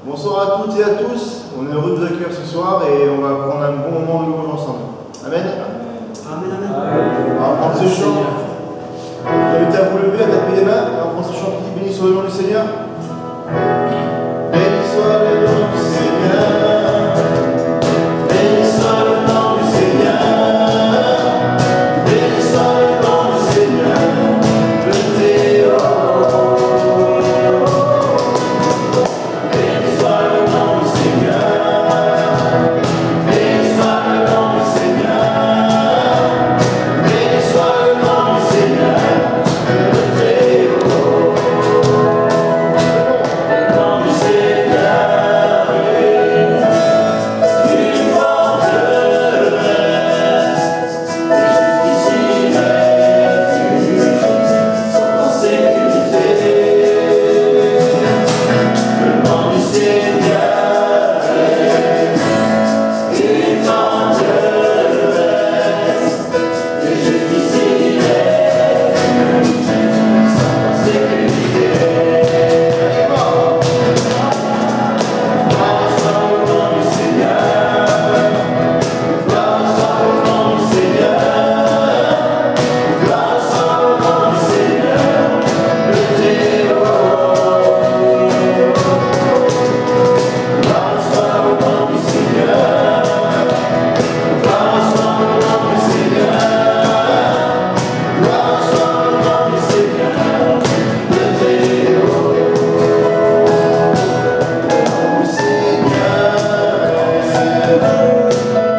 Bonsoir à toutes et à tous, on est heureux de vous accueillir ce soir et on va prendre un bon moment de louange ensemble. Amen. Amen, amen. On va prendre ce chant. Vous invitez à vous lever, à taper les mains, et on va prendre ce chant qui dit béni soit le nom du Seigneur. Béni soit le nom du Seigneur. Béni soit le nom du Seigneur. Béni soit le nom du Seigneur. Le Théo. Béni soit le nom du Seigneur. Béni soit le nom du Seigneur. Béni soit le nom du Seigneur. Le Théo. Le nom du Seigneur est une forteresse. Et jusqu'ici les juges sont en sécurité. Le nom du Seigneur est une forteresse. Et jusqu'ici les juges sont en sécurité. Gloire soit au nom du Seigneur. Gloire soit au nom du Seigneur. Gloire soit au nom du Seigneur. Le Théo. Gloire soit au nom du Seigneur. Gloire soit au nom du Seigneur. Gloire soit au nom du Seigneur. Le Théo. Le Seigneur est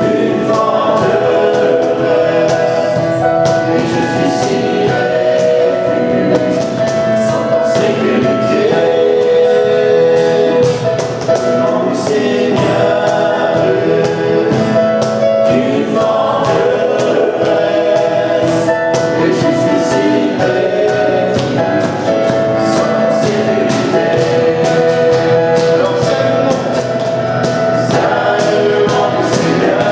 une forteresse. Et jusqu'ici les refuges sont en sécurité. Le nom du Seigneur est une forteresse. Et jusqu'ici les refuges sont en sécurité. Alors Saint est le nom du Seigneur.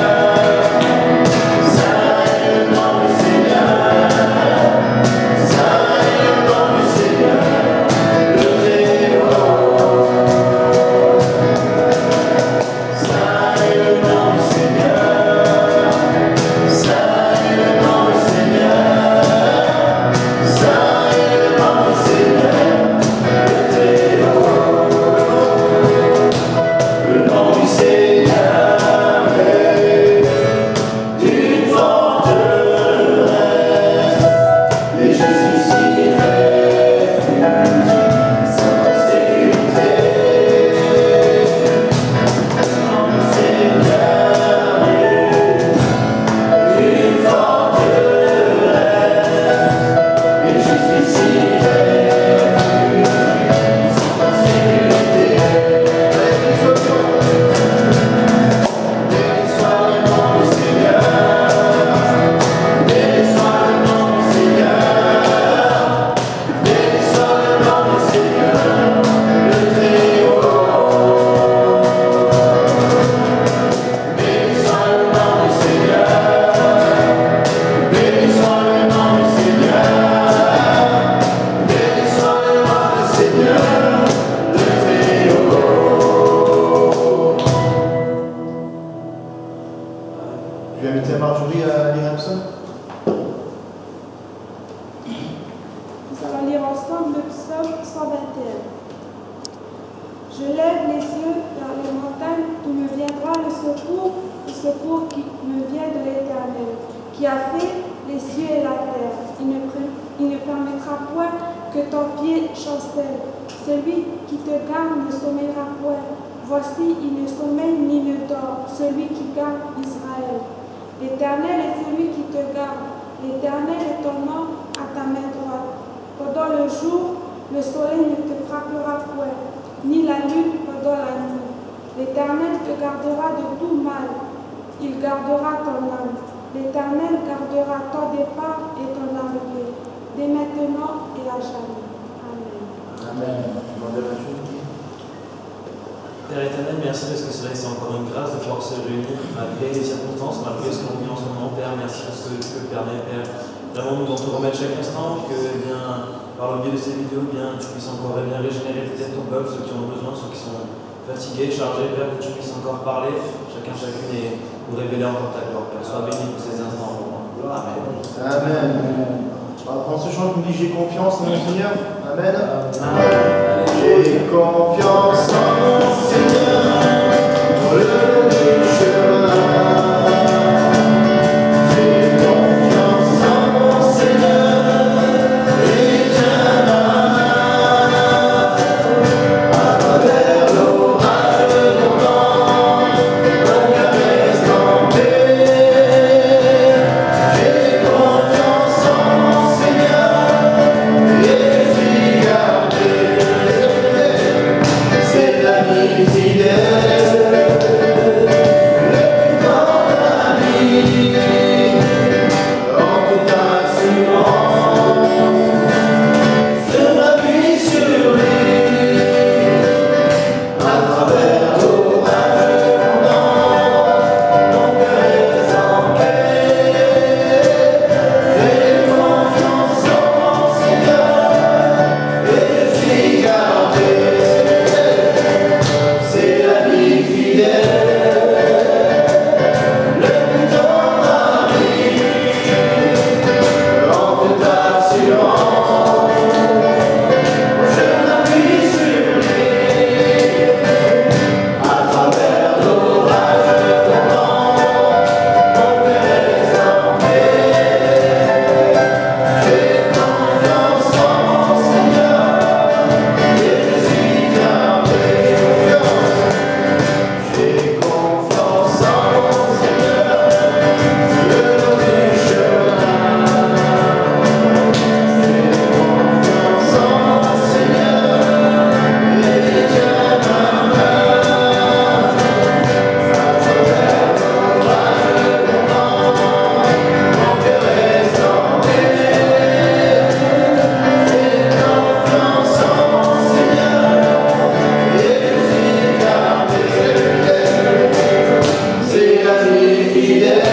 Saint est le nom du Seigneur. Saint est le nom du Seigneur. Le Théo. Saint est le nom du Seigneur. Saint est le nom du Seigneur. Saint est le nom du Seigneur. Le Théo. Le nom du Seigneur est une forteresse. Et jusqu'ici les refuges sont en sécurité. Le nom du Seigneur est une forteresse. Et jusqu'ici les refuges sont en sécurité. Béni soit le nom du Seigneur. Béni soit le nom du Seigneur. Béni soit le nom du Seigneur. Le Théo. Béni soit le nom du Seigneur. Béni soit le nom du Seigneur. Béni soit le nom du Seigneur. Le Théo. Je vais inviter Marjorie à lire un psaume. Nous allons lire ensemble le psaume 121. Je lève les yeux vers les montagnes, d'où me viendra le secours qui me vient de l'Éternel, qui a fait les cieux et la terre. Il ne permettra point que ton pied chancelle. Celui qui te garde ne sommeillera point. Voici, il ne sommeille ni ne dort, celui qui garde Israël. L'Éternel est celui qui te garde. L'Éternel est ton nom à ta main droite. Pendant le jour, le soleil ne te frappera point, ni la lune pendant la nuit. L'Éternel te gardera de tout mal. Il gardera ton âme. L'Éternel gardera ton départ et ton arrivée, dès maintenant et à jamais. Amen. Amen. Je demande à Mathieu. Père éternel, merci parce que c'est vrai que c'est encore une grâce de pouvoir se réunir malgré les circonstances, malgré ce qu'on vit en ce moment. Père, merci parce que tu le permets, Père. Vraiment, nous te remettre chaque instant, que bien, par le biais de ces vidéos, bien, tu puisses encore bien régénérer peut-être ton peuple, ceux qui en ont besoin, ceux qui sont fatigués, chargés, Père, que tu puisses encore parler, chacune et nous révéler encore ta gloire. Père, sois béni pour ces instants. Amen. Amen. Prends ce chant, nous dit j'ai confiance en mon Seigneur. Amen. J'ai confiance en mon Seigneur, pour le long du chemin. J'ai confiance en mon Seigneur, et à travers l'orage de mon temps, mon cœur reste en paix. J'ai confiance en mon Seigneur, et je suis gardé. C'est l'ami fidèle, le plus grand ami, en toute assurance, je m'appuie sur lui, à travers l'orage de mon temps, mon cœur est en paix. J'ai confiance en mon Seigneur, et je suis gardé. C'est l'ami fidèle, le plus tendre ami, en toute assurance, je m'appuie sur lui, à travers l'orage de mon temps, mon cœur est en paix. J'ai confiance en mon Seigneur, et je suis gardé. J'ai confiance en mon Seigneur, le long du chemin. J'ai confiance en mon Seigneur, et il tient ma main. À travers l'orage de mon temps, mon cœur reste en paix. J'ai confiance en mon Seigneur, et je suis gardé. C'est l'ami fidèle,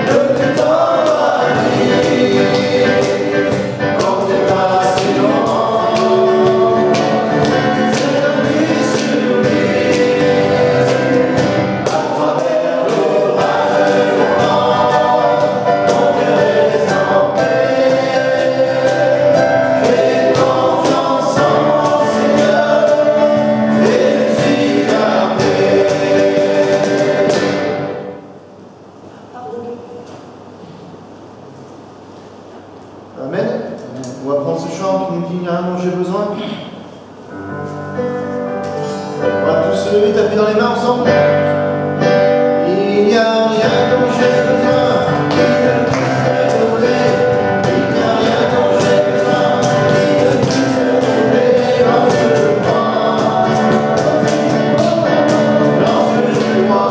le plus tendre ami, quand t'es assurant, je m'appuie sur lui, à travers l'orage de mon temps, mon cœur est en paix. J'ai confiance en mon Seigneur, et je suis gardé. Amen. On va prendre ce chant qui nous dit il n'y a rien dont j'ai besoin. On va tous se lever, taper dans les mains ensemble. Il n'y a rien dont j'ai besoin, qui ne puisse me donner. Il n'y a rien dont j'ai besoin, qui ne puisse me donner. Lorsque je crois, lorsque je crois,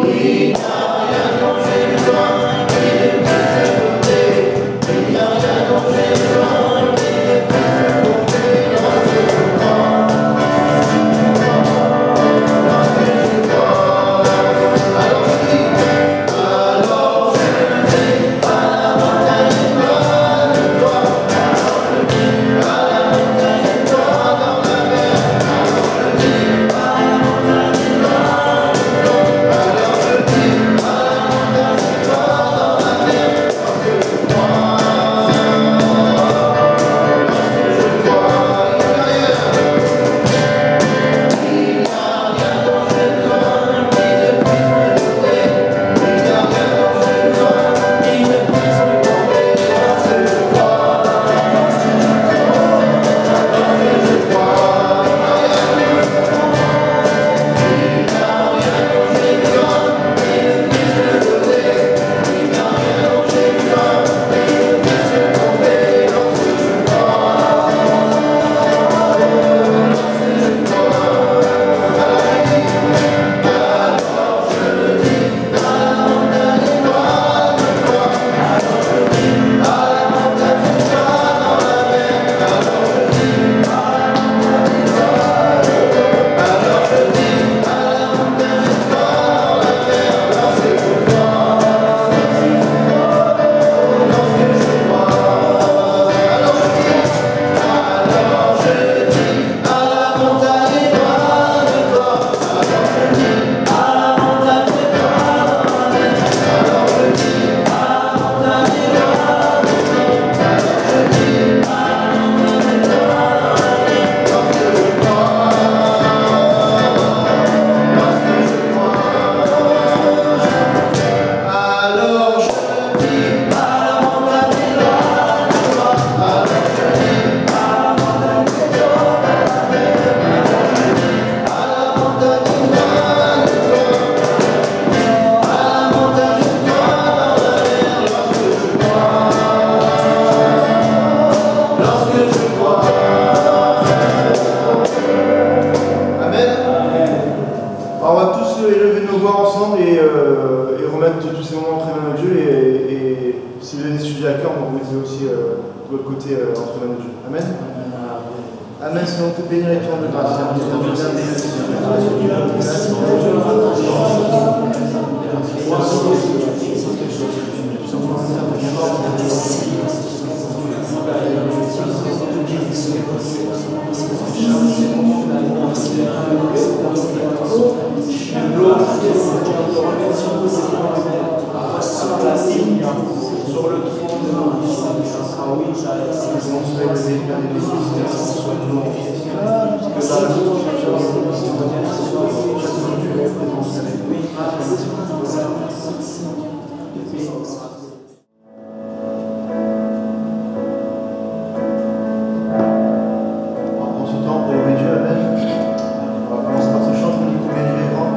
il n'y a rien dont j'ai besoin, qui ne puisse me donner. Il n'y a rien dont j'ai besoin, qui ne puisse me donner. Lorsque je crois. que je crois. Amen. Alors, on va tous élever nos voix ensemble et remettre tous ces moments entre les mains de Dieu. Et si vous avez des sujets à cœur, vous mettez aussi de votre côté entre les mains de Dieu. Amen. Amen. Seigneur, on te bénit et te rend grâce. Chantons-le combien Dieu est grand.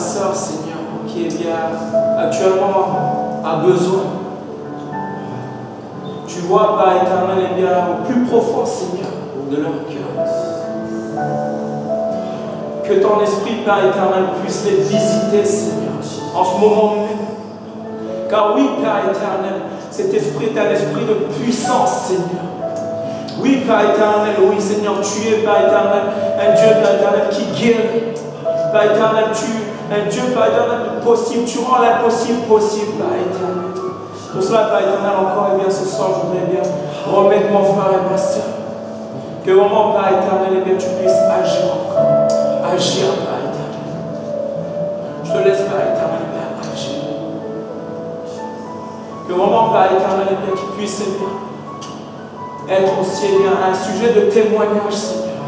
sœur, Seigneur, qui est bien actuellement a besoin. Tu vois, Père éternel, bien au plus profond, Seigneur, de leur cœur. Que ton esprit, Père éternel, puisse les visiter, Seigneur, en ce moment même. Car oui, Père éternel, cet esprit est un esprit de puissance, Seigneur. Oui, Père éternel, oui, Seigneur, tu es, Père éternel, un Dieu, Père éternel, qui guérit. Père éternel, tu es un Dieu, Père éternel, possible. Tu rends l'impossible possible, Père éternel. Pour cela, Père éternel, encore et bien ce soir, je voudrais bien remettre mon frère et ma soeur. Que vraiment, Père éternel, et bien, tu puisses agir encore. Agir, Père éternel. Je te laisse, Père éternel, Père, agir. Que vraiment, Père éternel, et bien, qu'il puisse, eh bien, être aussi, eh bien, un sujet de témoignage, Seigneur.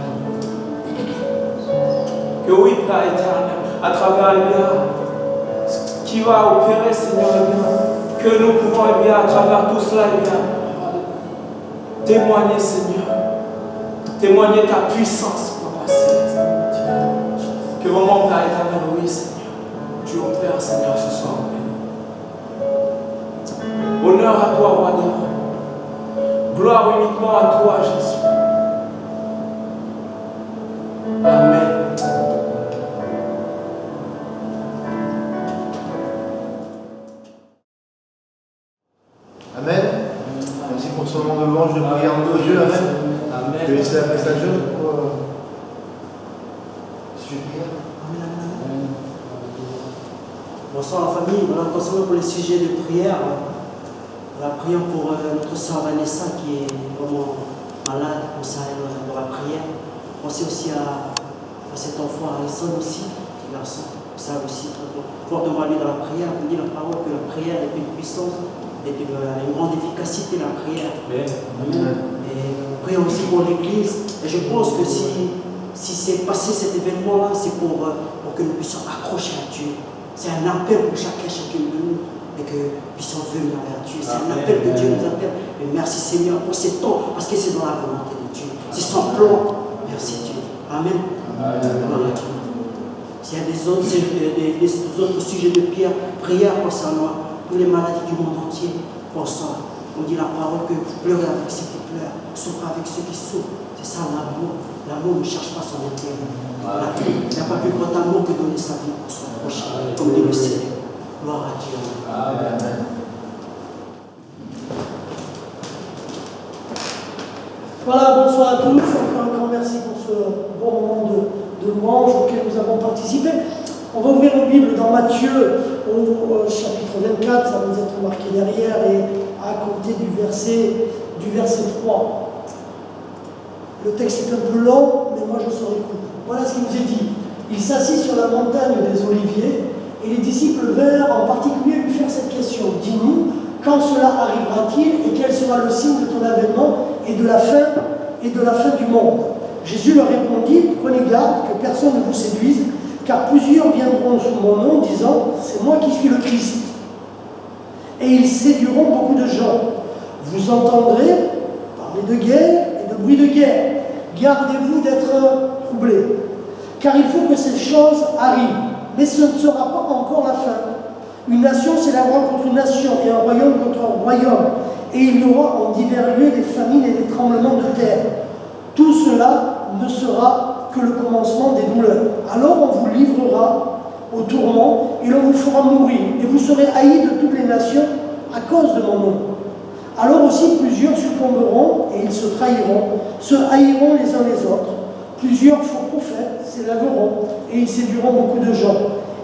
Que oui, Père éternel, à travers, eh bien, ce qui va opérer, Seigneur, eh bien, que nous pouvons, eh bien, à travers tout cela, eh bien, témoigner, Seigneur. Témoigner ta puissance, Papa Céleste. Que vraiment, Père éternel, oui, Seigneur, tu opères, Seigneur, ce soir. Honneur à toi, roi des rois. Gloire uniquement à toi, Jésus. Amen. Amen. Merci pour ce moment de louange, de prière en nos Dieu. Amen. Amen. Je vais laisser la place à Dieu pour sujet de prière. Bonsoir la famille, voilà, concernant pour les sujets de prière, voilà, prions pour notre sœur Vanessa qui est vraiment malade, pour ça de la prière. Pensez aussi à cet enfant Alison aussi, petit garçon, ça aussi, fortement lui dans la prière, vous dit la parole que la prière est une puissance, est une grande efficacité la prière. Amen. Et prions aussi pour l'Église, et je pense que si c'est passé cet événement-là, c'est pour que nous puissions accrocher à Dieu. C'est un appel pour chacune de nous et que nous puissions venir vers Dieu. C'est un appel que Dieu nous appelle. Et merci Seigneur pour ces temps, parce que c'est dans la volonté de Dieu. C'est son plan. Merci Dieu. Amen. S'il y a des autres sujets de prière concernant toutes les maladies du monde entier, pour ça, on dit la parole que vous pleurez avec ceux qui pleurent, souffrez avec ceux qui souffrent. C'est ça l'amour. L'amour ne cherche pas son intérêt. Il n'y a pas plus grand amour que donner sa vie pour son prochain, comme dit le Seigneur. Gloire à Dieu. Amen. Voilà, bonsoir à tous. Encore un grand merci pour ce bon moment de louange auquel nous avons participé. On va ouvrir nos Bibles dans Matthieu au chapitre 24, ça va nous être marqué derrière, et à compter du verset 3. Le texte est un peu long, mais moi je saurai court. Voilà ce qu'il nous est dit. Il s'assit sur la montagne des Oliviers, et les disciples vinrent en particulier lui faire cette question. Dis-nous, quand cela arrivera-t-il et quel sera le signe de ton avènement et de la fin du monde? Jésus leur répondit, prenez garde que personne ne vous séduise, car plusieurs viendront sous mon nom, disant, c'est moi qui suis le Christ. Et ils séduiront beaucoup de gens. Vous entendrez parler de guerre et de bruit de guerre. Gardez-vous d'être troublés, car il faut que ces choses arrivent. Mais ce ne sera pas encore la fin. Une nation s'élèvera contre une nation et un royaume contre un royaume. Et il y aura en divers lieux des famines et des tremblements de terre. Tout cela ne sera que le commencement des douleurs. Alors on vous livrera au tourment et l'on vous fera mourir. Et vous serez haïs de toutes les nations à cause de mon nom. Alors aussi plusieurs succomberont et ils se trahiront, se haïront les uns les autres. Plusieurs faux prophètes s'élèveront et ils séduiront beaucoup de gens.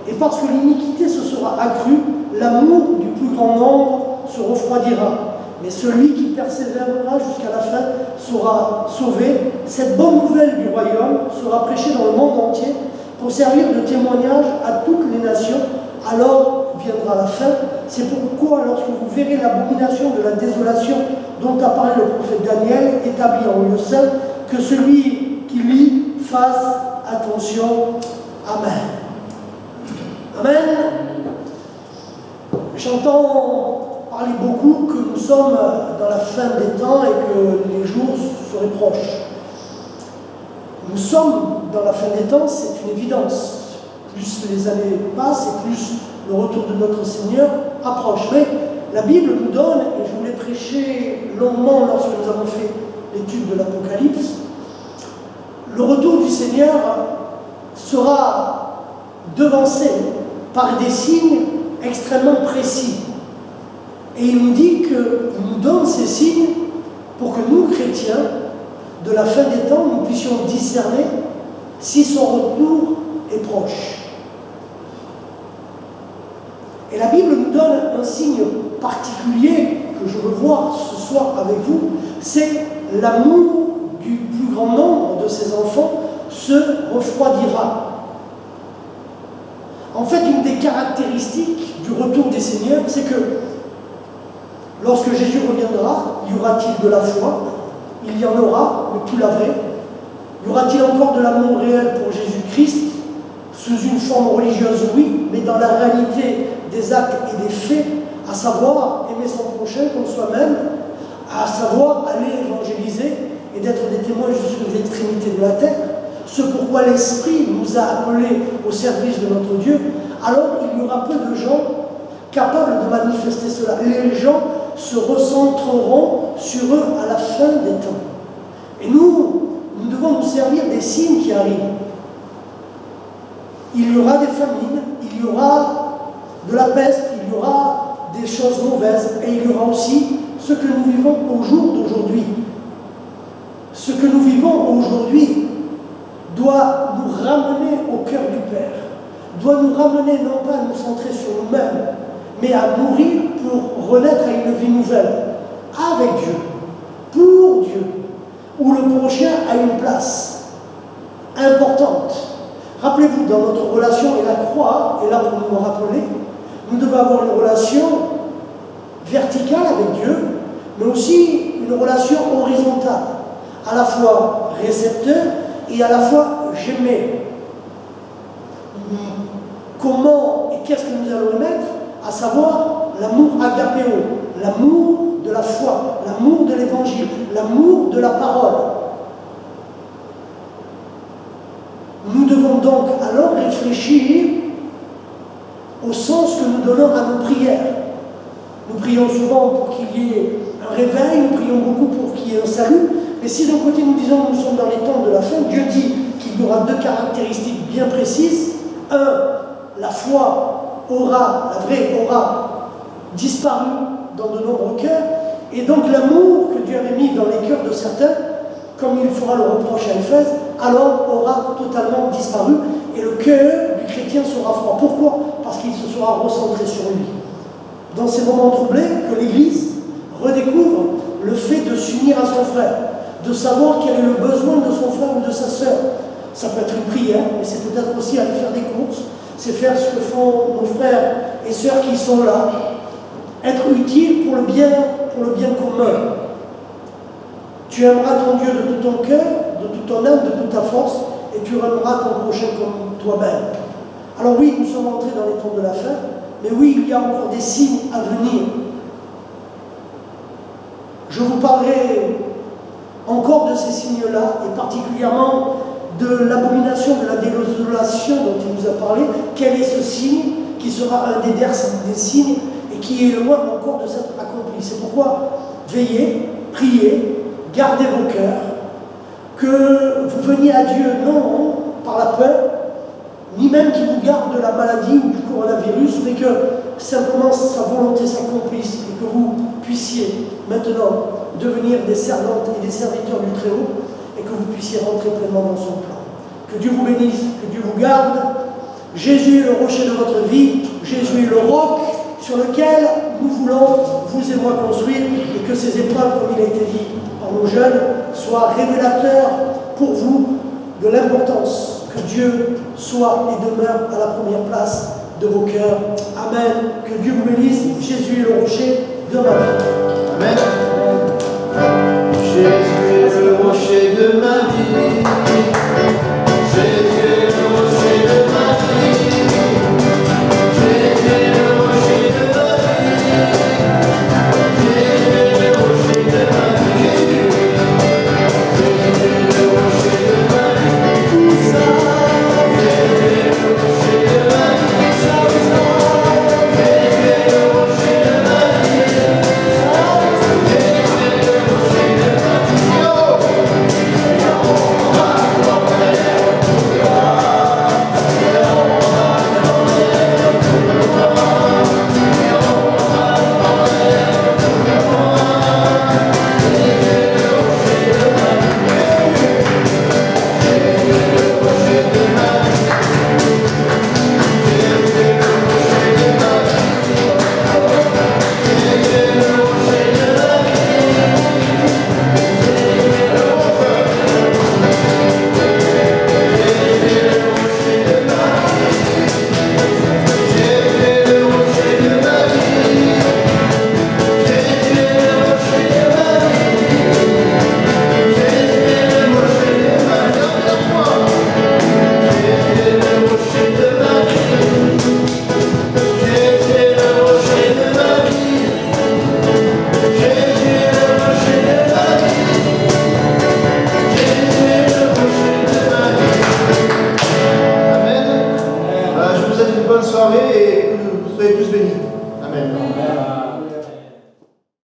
Et parce que l'iniquité se sera accrue, l'amour du plus grand nombre se refroidira. Mais celui qui persévérera jusqu'à la fin sera sauvé. Cette bonne nouvelle du royaume sera prêchée dans le monde entier pour servir de témoignage à toutes les nations. Alors viendra la fin. C'est pourquoi lorsque vous verrez l'abomination de la désolation dont a parlé le prophète Daniel, établie en lieu saint, que celui qui lit fasse attention. Amen. Amen. J'entends parler beaucoup que nous sommes dans la fin des temps et que les jours seraient proches. Nous sommes dans la fin des temps, c'est une évidence. plus les années passent et plus le retour de notre Seigneur approche. Mais la Bible nous donne, et je voulais prêcher longuement lorsque nous avons fait l'étude de l'Apocalypse, le retour du Seigneur sera devancé par des signes extrêmement précis. Et il nous dit qu'il nous donne ces signes pour que nous, chrétiens, de la fin des temps, nous puissions discerner si son retour est proche. Et la Bible nous donne un signe particulier que je veux voir ce soir avec vous, c'est l'amour du plus grand nombre de ses enfants se refroidira. En fait, une des caractéristiques du retour des Seigneurs, c'est que lorsque Jésus reviendra, y aura-t-il de la foi? Il y en aura, mais plus la vraie. Y aura-t-il encore de l'amour réel pour Jésus-Christ? Sous une forme religieuse, oui, mais dans la réalité des actes et des faits, à savoir aimer son prochain comme soi-même, à savoir aller évangéliser et d'être des témoins jusqu'aux extrémités de la terre, ce pourquoi l'Esprit nous a appelés au service de notre Dieu, alors il y aura peu de gens capables de manifester cela. Les gens se recentreront sur eux à la fin des temps. Et nous devons nous servir des signes qui arrivent. Il y aura des famines, il y aura de la peste, il y aura des choses mauvaises, et il y aura aussi ce que nous vivons au jour d'aujourd'hui. Ce que nous vivons aujourd'hui doit nous ramener au cœur du Père, doit nous ramener non pas à nous centrer sur nous-mêmes, mais à mourir pour renaître à une vie nouvelle, avec Dieu, pour Dieu, où le prochain a une place importante. Rappelez-vous, dans notre relation, et la croix est là pour nous rappeler, nous devons avoir une relation verticale avec Dieu, mais aussi une relation horizontale, à la fois récepteur et à la fois j'aimais. Comment et qu'est-ce que nous allons mettre? À savoir l'amour agapéo, l'amour de la foi, l'amour de l'évangile, l'amour de la parole. Nous devons donc alors réfléchir au sens que nous donnons à nos prières. Nous prions souvent pour qu'il y ait un réveil, nous prions beaucoup pour qu'il y ait un salut, mais si d'un côté nous disons que nous sommes dans les temps de la fin, Dieu dit qu'il y aura deux caractéristiques bien précises. Un, la foi aura, la vraie aura disparu dans de nombreux cœurs, et donc l'amour que Dieu avait mis dans les cœurs de certains, comme il fera le reproche à Éphèse, alors aura totalement disparu, et le cœur du chrétien sera froid. Pourquoi? Parce qu'il se sera recentré sur lui. Dans ces moments troublés, que l'Église redécouvre le fait de s'unir à son frère, de savoir quel est le besoin de son frère ou de sa sœur. Ça peut être une prière, mais c'est peut-être aussi aller faire des courses, c'est faire ce que font nos frères et sœurs qui sont là, être utile pour le bien commun. Tu aimeras ton Dieu de tout ton cœur, de toute ton âme, de toute ta force, et tu aimeras ton prochain comme toi-même. Alors oui, nous sommes entrés dans les temps de la fin, mais oui, il y a encore des signes à venir. Je vous parlerai encore de ces signes-là, et particulièrement de l'abomination de la désolation dont il nous a parlé. Quel est ce signe qui sera un des signes et qui est loin encore de s'être accompli? C'est pourquoi veillez, priez, gardez vos cœurs, que vous veniez à Dieu non par la peur, ni même qu'il vous garde de la maladie ou du coronavirus, mais que simplement sa volonté s'accomplisse et que vous puissiez maintenant devenir des servantes et des serviteurs du Très-Haut et que vous puissiez rentrer pleinement dans son plan. Que Dieu vous bénisse, que Dieu vous garde. Jésus est le rocher de votre vie, Jésus est le roc sur lequel nous voulons, vous et moi, construire, et que ces épreuves, comme il a été dit par nos jeunes, soient révélateurs pour vous de l'importance que Dieu soit et demeure à la première place de vos cœurs. Amen. Que Dieu vous bénisse. Jésus est le rocher de ma vie. Amen. Jésus est le rocher de ma vie.